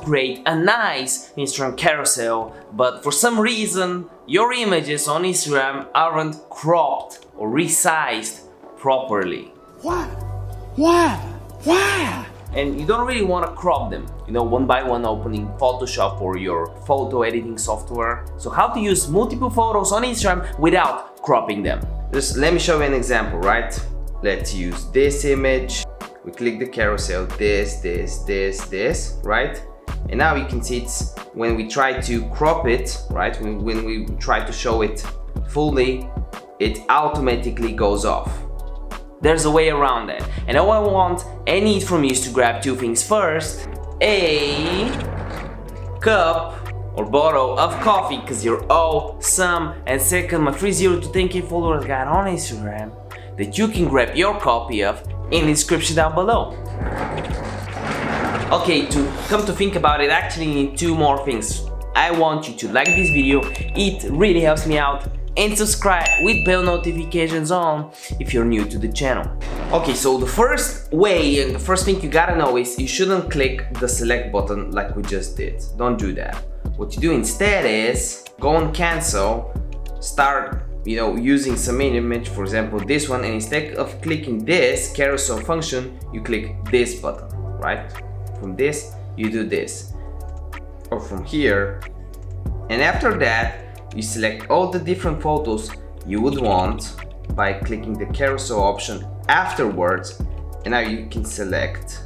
create a nice Instagram carousel, but for some reason your images on Instagram aren't cropped or resized properly. Why? And you don't really want to crop them, one by one opening Photoshop or your photo editing software. So how to use multiple photos on Instagram without cropping them. Just let me show you an example, right? Let's use this image. We click the carousel, this, right? And now you can see it's when we try to crop it, right? When we try to show it fully, it automatically goes off. There's a way around that. And all I want and need from you is to grab two things. First, a cup or bottle of coffee, because you're awesome. And second, my free 0 to 10k followers guide on Instagram that you can grab your copy of in the description down below. Okay, to come to think about it, actually need two more things. I want you to like this video, it really helps me out, and subscribe with bell notifications on if you're new to the channel. Okay, so the first way and the first thing you gotta know is you shouldn't click the select button like we just did. Don't do that. What you do instead is go on cancel, start using some image, for example this one, and instead of clicking this carousel function, you click this button, right? From this, you do this, or from here, and after that, you select all the different photos you would want by clicking the carousel option afterwards, and now you can select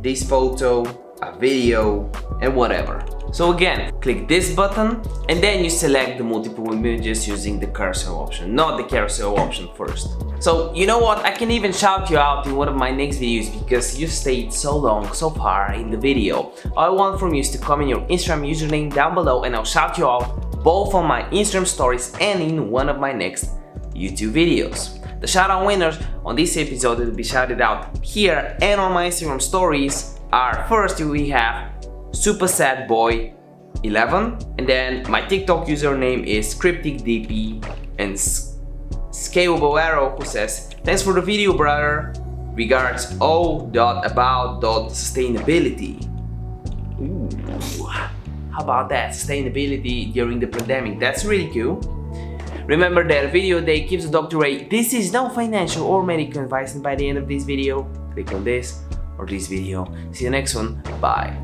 this photo, a video, and whatever. So again, click this button and then you select the multiple images using the carousel option, not the carousel option first. So you know what, I can even shout you out in one of my next videos because you stayed so long so far in the video. All I want from you is to comment your Instagram username down below and I'll shout you out both on my Instagram stories and in one of my next YouTube videos. The shoutout winners on this episode will be shouted out here and on my Instagram stories are: first we have Super Sad Boy 11, and then my TikTok username is CrypticDP, and Scalable Arrow, who says, "Thanks for the video, brother. Regards O.about.sustainability." Ooh, how about that? Sustainability during the pandemic. That's really cool. Remember that video day keeps a doctor rate. This is no financial or medical advice, and by the end of this video, click on this or this video. See you next one. Bye.